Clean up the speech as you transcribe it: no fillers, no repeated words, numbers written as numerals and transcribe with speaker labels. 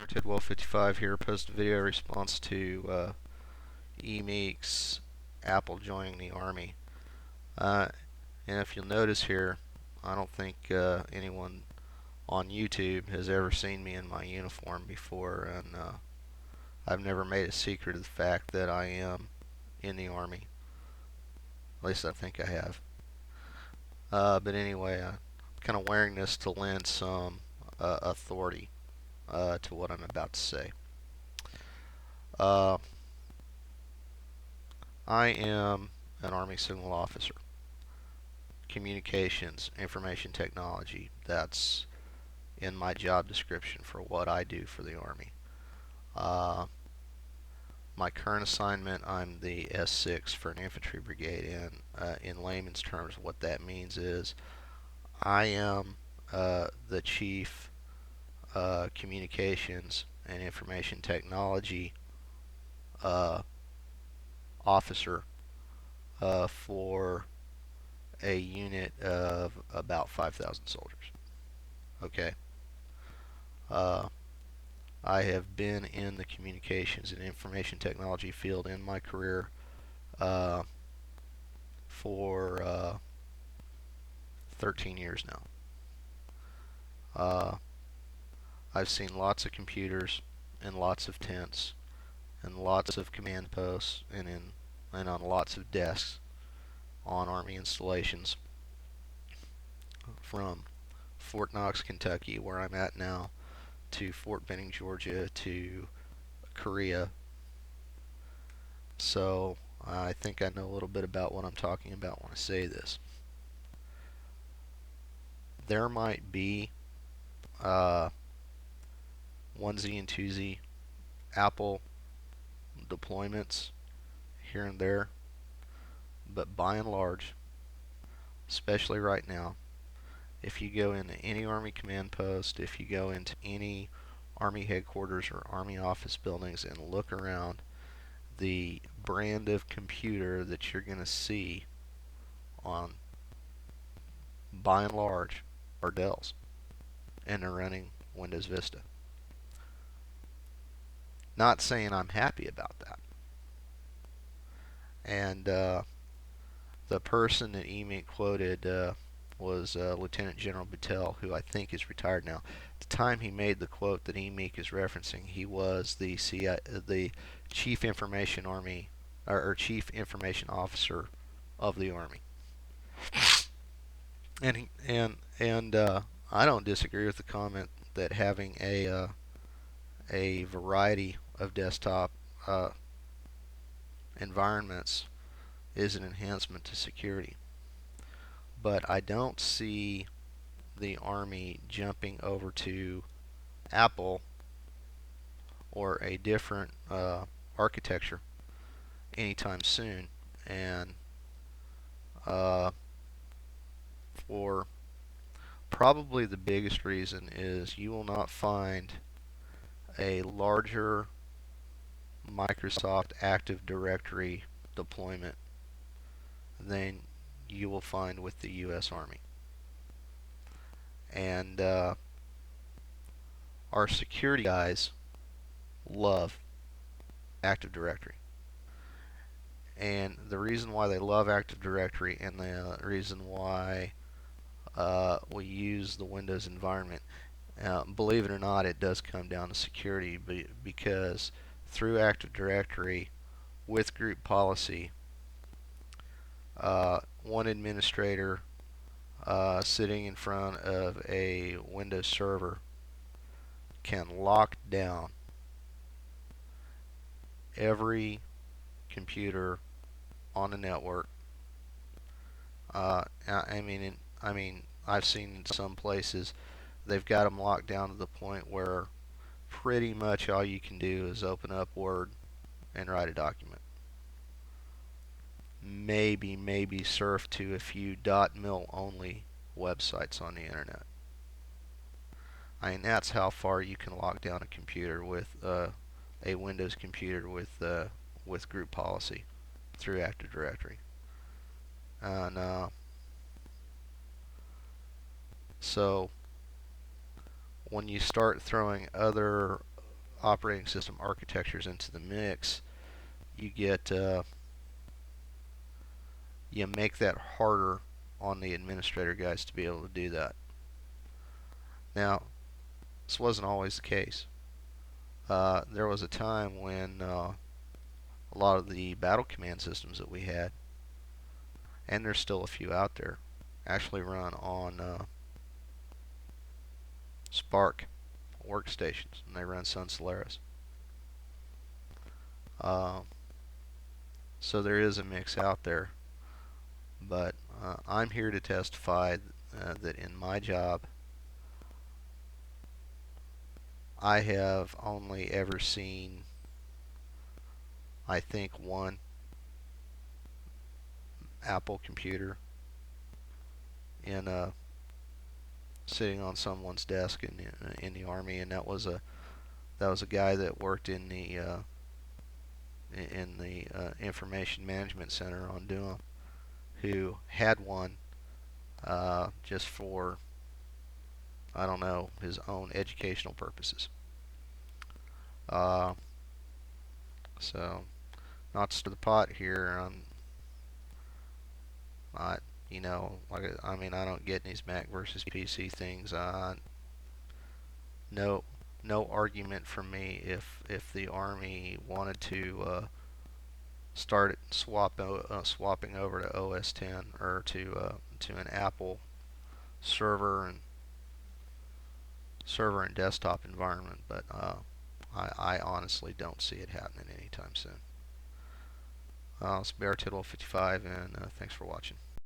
Speaker 1: Tidwell55 here. Post a video response to eMeek's Apple joining the Army. And if you'll notice here, I don't think anyone on YouTube has ever seen me in my uniform before, and I've never made a secret of the fact that I am in the Army. At least I think I have. But anyway, I'm kind of wearing this to lend some authority to what I'm about to say. I am an Army signal officer. Communications, information technology, that's in my job description for what I do for the Army. My current assignment, I'm the S6 for an infantry brigade, and in layman's terms, what that means is I am the chief communications and information technology officer for a unit of about 5,000 soldiers. Okay. I have been in the communications and information technology field in my career for 13 years now. I've seen lots of computers and lots of tents and lots of command posts and on lots of desks on Army installations, from Fort Knox, Kentucky, where I'm at now, to Fort Benning, Georgia, to Korea. So I think I know a little bit about what I'm talking about when I say this. There might be onesie and twosie Apple deployments here and there, but by and large, especially right now, if you go into any Army command post, if you go into any Army headquarters or Army office buildings and look around, the brand of computer that you're going to see on, by and large, are Dells, and they're running Windows Vista. Not saying I'm happy about that. And the person that eMeek quoted was Lieutenant General Battelle, who I think is retired now. At the time he made the quote that eMeek is referencing, he was the Chief Information Army or Chief Information Officer of the Army. And I don't disagree with the comment that having a variety of desktop environments is an enhancement to security. But I don't see the Army jumping over to Apple or a different architecture anytime soon. And for probably the biggest reason is you will not find a larger Microsoft Active Directory deployment than you will find with the U.S. Army. And our security guys love Active Directory. And the reason why they love Active Directory and the reason why we use the Windows environment, believe it or not, it does come down to security, because through Active Directory with group policy, one administrator sitting in front of a Windows server can lock down every computer on the network. I mean, I've seen in some places they've got them locked down to the point where pretty much all you can do is open up Word and write a document. Maybe surf to a few .mil only websites on the internet. I mean, that's how far you can lock down a computer with a Windows computer with group policy through Active Directory. And so when you start throwing other operating system architectures into the mix, you get you make that harder on the administrator guys to be able to do that. Now, this wasn't always the case. There was a time when a lot of the battle command systems that we had, and there's still a few out there, actually run on SPARC workstations, and they run Sun Solaris. So there is a mix out there, but I'm here to testify that in my job, I have only ever seen, I think, one Apple computer in sitting on someone's desk in the Army, and that was a guy that worked in the Information Management Center on Duma, who had one just for, I don't know, his own educational purposes. So, not to stir the pot here. I, I mean, I don't get these Mac versus PC things. No, no argument from me if the Army wanted to start swapping over to OS 10 or to an Apple server and desktop environment, but I honestly don't see it happening anytime soon. It's Bear Tittle 55, and thanks for watching.